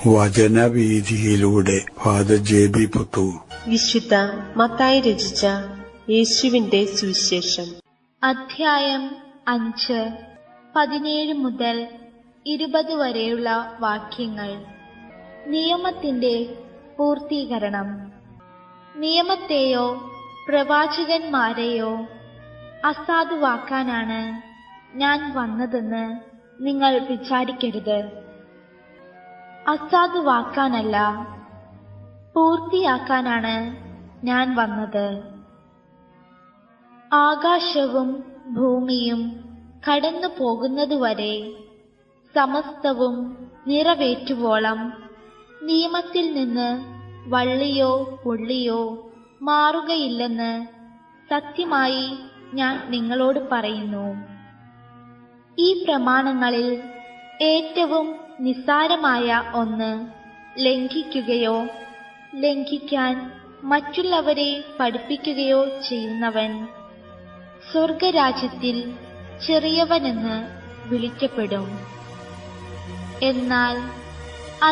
വചനവീഥിയിലൂടെ father JB Puthur. വിശുദ്ധ മത്തായി രചിച്ച യേശുവിന്റെ സുവിശേഷം. അധ്യായം 5, 17 മുതൽ 20 വരെയുള്ള വാക്യങ്ങൾ. നിയമത്തിന്റെ പൂർത്തീകരണം. നിയമത്തെയോ പ്രവാചകന്മാരെയോ അസാധുവാക്കാനാണ് ഞാൻ വന്നതെന്ന് നിങ്ങൾ വിചാരിക്കരുത്. അസാധുവാക്കാനല്ല, പൂർത്തിയാക്കാനാണ് ഞാൻ വന്നത്. ആകാശവും ഭൂമിയും കടന്നു പോകുന്നതുവരെ സമസ്തവും നിറവേറ്റുവോളം നിയമത്തിൽ നിന്ന് വള്ളിയോ പുള്ളിയോ മാറുകയില്ലെന്ന് സത്യമായി ഞാൻ നിങ്ങളോട് പറയുന്നു. ഈ പ്രമാണങ്ങളിൽ ഏറ്റവും നിസ്സാരമായ ഒന്ന് ലംഘിക്കുകയോ ലംഘിക്കാൻ മറ്റുള്ളവരെ പഠിപ്പിക്കുകയോ ചെയ്യുന്നവൻ സ്വർഗരാജ്യത്തിൽ ചെറിയവനെന്ന് വിളിക്കപ്പെടും. എന്നാൽ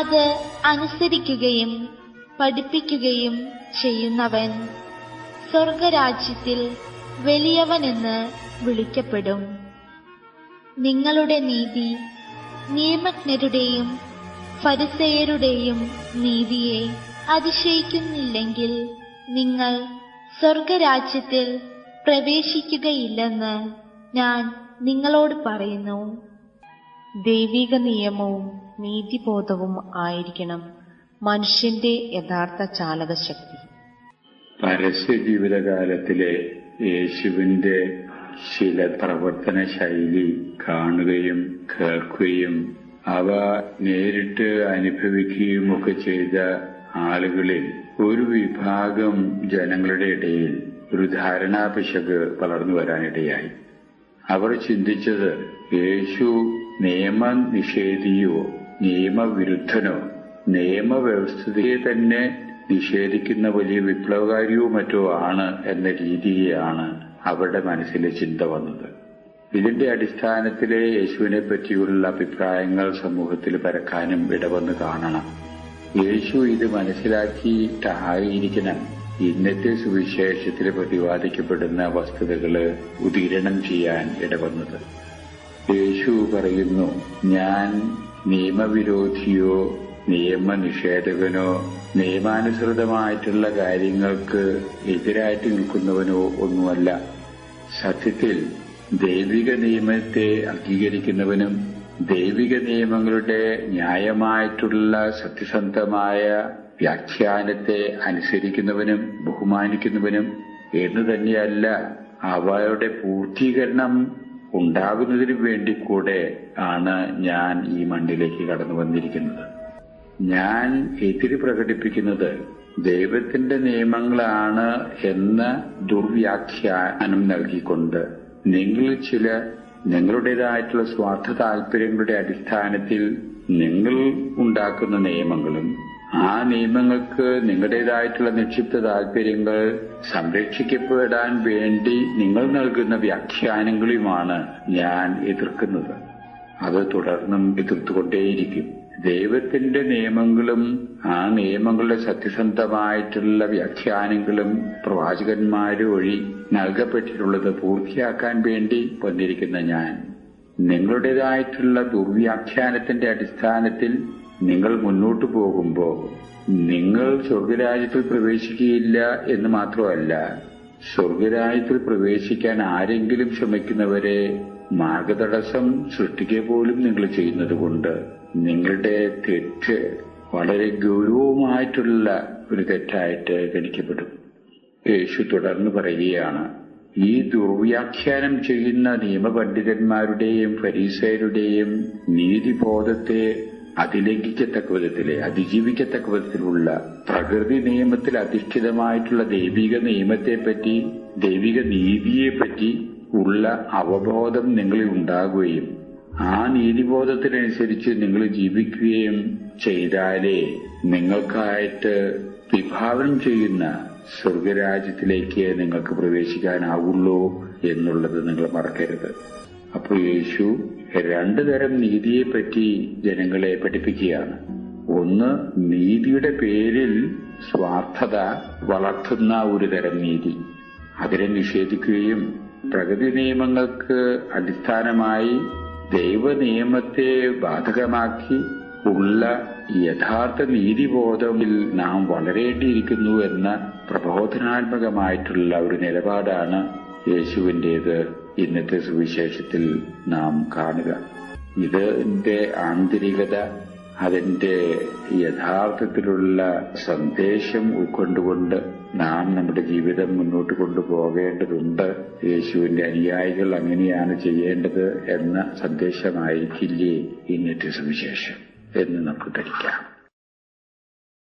അത് അനുസരിക്കുകയും പഠിപ്പിക്കുകയും ചെയ്യുന്നവൻ സ്വർഗരാജ്യത്തിൽ വലിയവനെന്ന് വിളിക്കപ്പെടും. നിങ്ങളുടെ നീതി നിയമജ്ഞരുടെയും ഫരിസേയരുടെയും നീതിയെ അതിശയിക്കുന്നില്ലെങ്കിൽ നിങ്ങൾ സ്വർഗരാജ്യത്തിൽ പ്രവേശിക്കുകയില്ലെന്ന് ഞാൻ നിങ്ങളോട് പറയുന്നു. ദൈവിക നിയമവും നീതിബോധവും ആയിരിക്കണം മനുഷ്യന്റെ യഥാർത്ഥ ചാലകശക്തി. പരസ്യ ജീവിതകാലത്തിലെ യേശുവിന്റെ ചില പ്രവർത്തന ശൈലി കാണുകയും കേൾക്കുകയും അവ നേരിട്ട് അനുഭവിക്കുകയും ഒക്കെ ചെയ്ത ആളുകളിൽ ഒരു വിഭാഗം ജനങ്ങളുടെ ഇടയിൽ ഒരു ധാരണാപിശക് വളർന്നു വരാനിടയായി. അവർ ചിന്തിച്ചത് യേശു നിയമനിഷേധിയോ നിയമവിരുദ്ധനോ നിയമവ്യവസ്ഥയെ തന്നെ നിഷേധിക്കുന്ന വലിയ വിപ്ലവകാരിയോ മറ്റോ ആണ് എന്ന രീതിയാണ് അവരുടെ മനസ്സിലെ ചിന്ത വന്നത്. ഇതിന്റെ അടിസ്ഥാനത്തിലെ യേശുവിനെ പറ്റിയുള്ള അഭിപ്രായങ്ങൾ സമൂഹത്തിൽ പരക്കാനും ഇടവന്ന് കാണണം. യേശു ഇത് മനസ്സിലാക്കിയിട്ടായിരിക്കണം ഇന്നത്തെ സുവിശേഷത്തിൽ പ്രതിപാദിക്കപ്പെടുന്ന വസ്തുതകള് ഉദീരണം ചെയ്യാൻ ഇടവന്നത്. യേശു പറയുന്നു, ഞാൻ നിയമവിരോധിയോ നിയമനിഷേധകനോ നിയമാനുസൃതമായിട്ടുള്ള കാര്യങ്ങൾക്ക് എതിരായിട്ട് നിൽക്കുന്നവനോ ഒന്നുമല്ല. സത്യത്തിൽ ദൈവിക നിയമത്തെ അംഗീകരിക്കുന്നവനും ദൈവിക നിയമങ്ങളുടെ ന്യായമായിട്ടുള്ള സത്യസന്ധമായ വ്യാഖ്യാനത്തെ അനുസരിക്കുന്നവനും ബഹുമാനിക്കുന്നവനും എന്ന് തന്നെയല്ല, അവയുടെ പൂർത്തീകരണം ഉണ്ടാകുന്നതിനു വേണ്ടി കൂടെ ആണ് ഞാൻ ഈ മണ്ണിലേക്ക് കടന്നു വന്നിരിക്കുന്നത്. ഞാൻ എതിര് പ്രകടിപ്പിക്കുന്നത് ദൈവത്തിന്റെ നിയമങ്ങളാണ് എന്ന ദുർവ്യാഖ്യാനം നൽകിക്കൊണ്ട് നിങ്ങൾ ചില നിങ്ങളുടേതായിട്ടുള്ള സ്വാർത്ഥ താല്പര്യങ്ങളുടെ അടിസ്ഥാനത്തിൽ നിങ്ങൾ ഉണ്ടാക്കുന്ന നിയമങ്ങളും ആ നിയമങ്ങൾക്ക് നിങ്ങളുടേതായിട്ടുള്ള നിക്ഷിപ്ത താല്പര്യങ്ങൾ സംരക്ഷിക്കപ്പെടാൻ വേണ്ടി നിങ്ങൾ നൽകുന്ന വ്യാഖ്യാനങ്ങളുമാണ് ഞാൻ എതിർക്കുന്നത്. അത് തുടർന്നും എതിർത്തുകൊണ്ടേയിരിക്കും. ദൈവത്തിന്റെ നിയമങ്ങളും ആ നിയമങ്ങളുടെ സത്യസന്ധമായിട്ടുള്ള വ്യാഖ്യാനങ്ങളും പ്രവാചകന്മാര് വഴി നൽകപ്പെട്ടിട്ടുള്ളത് പൂർത്തിയാക്കാൻ വേണ്ടി വന്നിരിക്കുന്ന ഞാൻ നിങ്ങളുടേതായിട്ടുള്ള ദുർവ്യാഖ്യാനത്തിന്റെ അടിസ്ഥാനത്തിൽ നിങ്ങൾ മുന്നോട്ടു പോകുമ്പോൾ നിങ്ങൾ സ്വർഗരാജ്യത്തിൽ പ്രവേശിക്കുകയില്ല എന്ന് മാത്രമല്ല, സ്വർഗരാജ്യത്തിൽ പ്രവേശിക്കാൻ ആരെങ്കിലും ശ്രമിക്കുന്നവരെ മാർഗതടസ്സം സൃഷ്ടിക്കുക പോലും നിങ്ങൾ ചെയ്യുന്നത് കൊണ്ട് നിങ്ങളുടെ തെറ്റ് വളരെ ഗൗരവമായിട്ടുള്ള ഒരു തെറ്റായിട്ട് ഗണിക്കപ്പെടും. യേശു തുടർന്ന് പറയുകയാണ്, ഈ ദുർവ്യാഖ്യാനം ചെയ്യുന്ന നിയമപണ്ഡിതന്മാരുടെയും ഫരീസയരുടെയും നീതിബോധത്തെ അതിലംഘിക്കത്തക്ക വിധത്തിലെ അതിജീവിക്കത്തക്ക വിധത്തിലുള്ള പ്രകൃതി നിയമത്തിൽ അധിഷ്ഠിതമായിട്ടുള്ള ദൈവിക നിയമത്തെപ്പറ്റി ദൈവിക നീതിയെപ്പറ്റി ഉള്ള അവബോധം നിങ്ങളിൽ ഉണ്ടാകുകയും ആ നീതിബോധത്തിനനുസരിച്ച് നിങ്ങൾ ജീവിക്കുകയും ചെയ്താലേ നിങ്ങൾക്കായിട്ട് വിഭാവനം ചെയ്യുന്ന സ്വർഗരാജ്യത്തിലേക്ക് നിങ്ങൾക്ക് പ്രവേശിക്കാനാവുള്ളൂ എന്നുള്ളത് നിങ്ങൾ മറക്കരുത്. അപ്പോൾ യേശു രണ്ടു തരം നീതിയെപ്പറ്റി ജനങ്ങളെ പഠിപ്പിക്കുകയാണ്. ഒന്ന്, നീതിയുടെ പേരിൽ സ്വാർത്ഥത വളർത്തുന്ന ഒരു തരം നീതി, അതിനെ നിഷേധിക്കുകയും പ്രകൃതി നിയമങ്ങൾക്ക് അടിസ്ഥാനമായി ദൈവനിയമത്തെ ബാധകമാക്കി ഉള്ള യഥാർത്ഥ നീതിബോധത്തിൽ നാം വളരേണ്ടിയിരിക്കുന്നു എന്ന പ്രബോധനാത്മകമായിട്ടുള്ള ഒരു നിലപാടാണ് യേശുവിൻ്റേത് ഇന്നത്തെ സുവിശേഷത്തിൽ നാം കാണുക. ഇതിന്റെ ആന്തരികത, അതിന്റെ യഥാർത്ഥത്തിലുള്ള സന്ദേശം ഉൾക്കൊണ്ടുകൊണ്ട് നാം നമ്മുടെ ജീവിതം മുന്നോട്ട് കൊണ്ടുപോകേണ്ടതുണ്ട്. യേശുവിന്റെ അനുയായികൾ അങ്ങനെയാണ് ചെയ്യേണ്ടത് എന്ന സന്ദേശമായിരിക്കില്ലേ ഇന്നത്തെ സുവിശേഷം എന്ന് നമുക്ക് ധരിക്കാം.